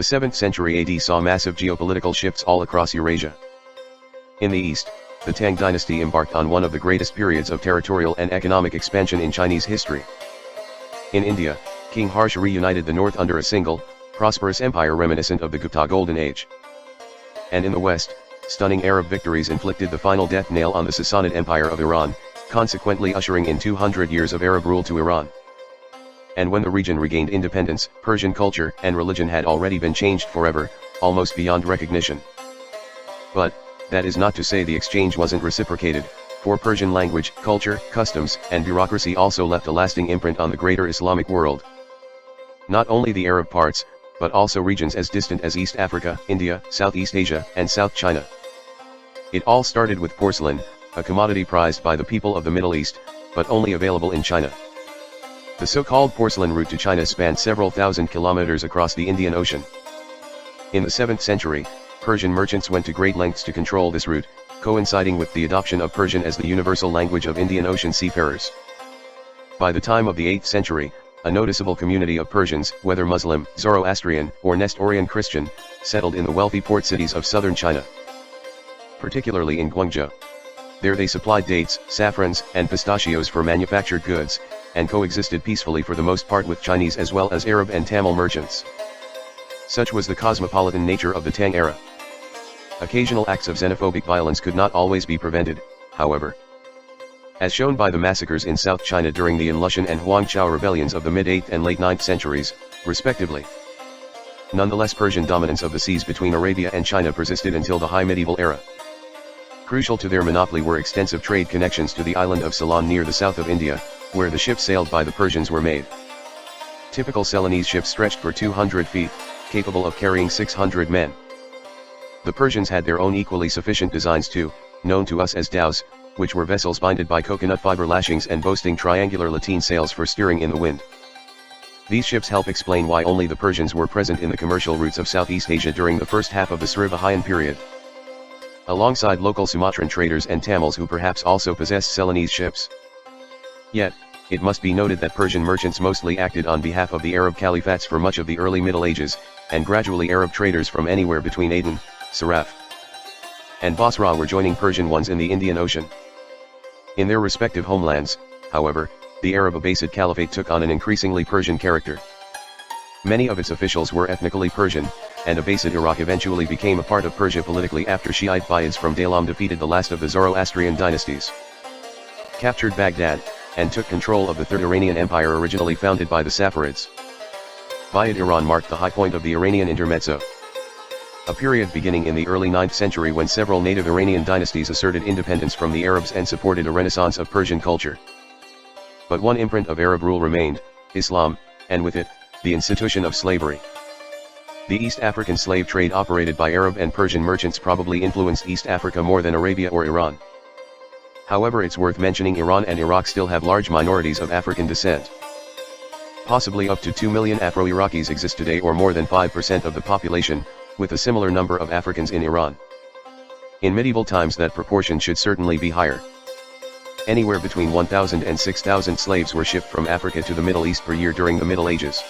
The 7th century AD saw massive geopolitical shifts all across Eurasia. In the east, the Tang dynasty embarked on one of the greatest periods of territorial and economic expansion in Chinese history. In India, King Harsha reunited the north under a single, prosperous empire reminiscent of the Gupta Golden Age. And in the west, stunning Arab victories inflicted the final death nail on the Sassanid Empire of Iran, consequently ushering in 200 years of Arab rule to Iran. And when the region regained independence, Persian culture and religion had already been changed forever, almost beyond recognition. But that is not to say the exchange wasn't reciprocated, for Persian language, culture, customs, and bureaucracy also left a lasting imprint on the greater Islamic world. Not only the Arab parts, but also regions as distant as East Africa, India, Southeast Asia, and South China. It all started with porcelain, a commodity prized by the people of the Middle East, but only available in China. The so-called porcelain route to China spanned several thousand kilometers across the Indian Ocean. In the 7th century, Persian merchants went to great lengths to control this route, coinciding with the adoption of Persian as the universal language of Indian Ocean seafarers. By the time of the 8th century, a noticeable community of Persians, whether Muslim, Zoroastrian, or Nestorian Christian, settled in the wealthy port cities of southern China, particularly in Guangzhou. There they supplied dates, saffrons, and pistachios for manufactured goods, and coexisted peacefully for the most part with Chinese as well as Arab and Tamil merchants. Such was the cosmopolitan nature of the Tang era. Occasional acts of xenophobic violence could not always be prevented, however. As shown by the massacres in South China during the Inlushan and Huangqiao rebellions of the mid-8th and late 9th centuries, respectively. Nonetheless, Persian dominance of the seas between Arabia and China persisted until the high medieval era. Crucial to their monopoly were extensive trade connections to the island of Ceylon near the south of India, where the ships sailed by the Persians were made. Typical Ceylonese ships stretched for 200 feet, capable of carrying 600 men. The Persians had their own equally sufficient designs too, known to us as dhows, which were vessels binded by coconut fiber lashings and boasting triangular lateen sails for steering in the wind. These ships help explain why only the Persians were present in the commercial routes of Southeast Asia during the first half of the Srivijayan period, alongside local Sumatran traders and Tamils who perhaps also possessed Ceylonese ships. Yet, it must be noted that Persian merchants mostly acted on behalf of the Arab caliphates for much of the early Middle Ages, and gradually Arab traders from anywhere between Aden, Saraf, and Basra were joining Persian ones in the Indian Ocean. In their respective homelands, however, the Arab Abbasid Caliphate took on an increasingly Persian character. Many of its officials were ethnically Persian, and Abbasid Iraq eventually became a part of Persia politically after Shiite Buyids from Daylam defeated the last of the Zoroastrian dynasties, captured Baghdad, and took control of the Third Iranian Empire originally founded by the Saffarids. Buyid Iran marked the high point of the Iranian intermezzo, a period beginning in the early 9th century when several native Iranian dynasties asserted independence from the Arabs and supported a renaissance of Persian culture. But one imprint of Arab rule remained, Islam, and with it, the institution of slavery. The East African slave trade operated by Arab and Persian merchants probably influenced East Africa more than Arabia or Iran. However, it's worth mentioning Iran and Iraq still have large minorities of African descent. Possibly up to 2 million Afro-Iraqis exist today, or more than 5% of the population, with a similar number of Africans in Iran. In medieval times that proportion should certainly be higher. Anywhere between 1,000 and 6,000 slaves were shipped from Africa to the Middle East per year during the Middle Ages.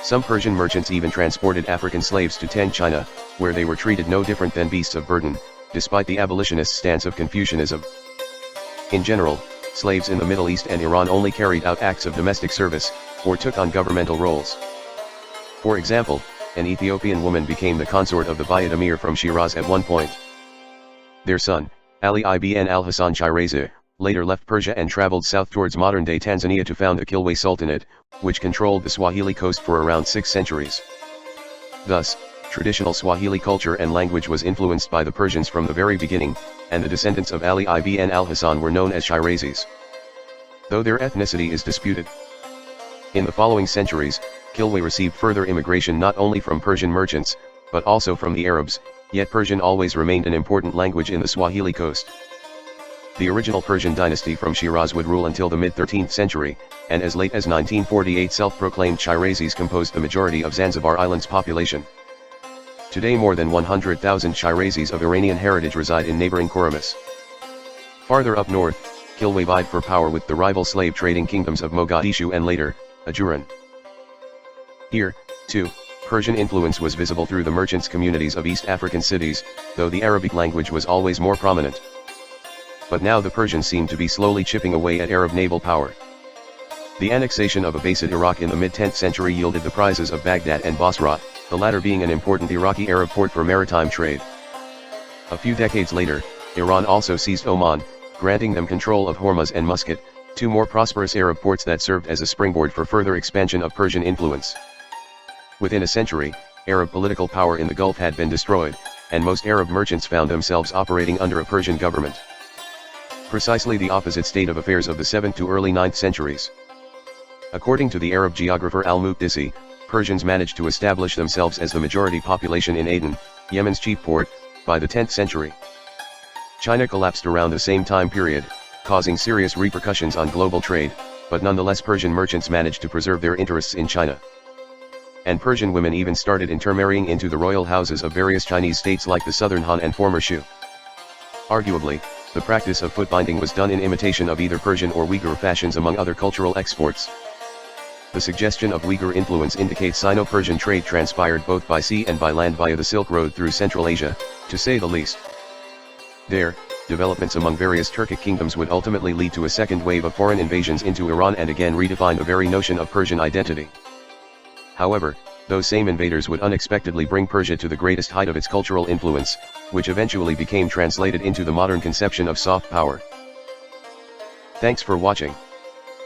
Some Persian merchants even transported African slaves to Tang China, where they were treated no different than beasts of burden, despite the abolitionist stance of Confucianism. In general, slaves in the Middle East and Iran only carried out acts of domestic service, or took on governmental roles. For example, an Ethiopian woman became the consort of the Buyid Emir from Shiraz at one point. Their son, Ali ibn al-Hasan Shirazi, later left Persia and traveled south towards modern-day Tanzania to found the Kilwe Sultanate, which controlled the Swahili coast for around 6 centuries. Thus, traditional Swahili culture and language was influenced by the Persians from the very beginning, and the descendants of Ali ibn al-Hasan were known as Shirazis, though their ethnicity is disputed. In the following centuries, Kilwe received further immigration not only from Persian merchants, but also from the Arabs, yet Persian always remained an important language in the Swahili coast. The original Persian dynasty from Shiraz would rule until the mid-13th century, and as late as 1948 self-proclaimed Shirazis composed the majority of Zanzibar Island's population. Today more than 100,000 Shirazis of Iranian heritage reside in neighboring Kuramas. Farther up north, Kilwe vied for power with the rival slave-trading kingdoms of Mogadishu and later, Ajuran. Here, too, Persian influence was visible through the merchants' communities of East African cities, though the Arabic language was always more prominent. But now the Persians seemed to be slowly chipping away at Arab naval power. The annexation of Abbasid Iraq in the mid-10th century yielded the prizes of Baghdad and Basra, the latter being an important Iraqi Arab port for maritime trade. A few decades later, Iran also seized Oman, granting them control of Hormuz and Muscat, two more prosperous Arab ports that served as a springboard for further expansion of Persian influence. Within a century, Arab political power in the Gulf had been destroyed, and most Arab merchants found themselves operating under a Persian government. Precisely the opposite state of affairs of the 7th to early 9th centuries. According to the Arab geographer al-Muqdisi, Persians managed to establish themselves as the majority population in Aden, Yemen's chief port, by the 10th century. China collapsed around the same time period, causing serious repercussions on global trade, but nonetheless Persian merchants managed to preserve their interests in China. And Persian women even started intermarrying into the royal houses of various Chinese states like the Southern Han and former Shu. Arguably, the practice of foot binding was done in imitation of either Persian or Uyghur fashions among other cultural exports. The suggestion of Uyghur influence indicates Sino-Persian trade transpired both by sea and by land via the Silk Road through Central Asia, to say the least. There, developments among various Turkic kingdoms would ultimately lead to a second wave of foreign invasions into Iran and again redefine the very notion of Persian identity. However, those same invaders would unexpectedly bring Persia to the greatest height of its cultural influence, which eventually became translated into the modern conception of soft power. Thanks for watching.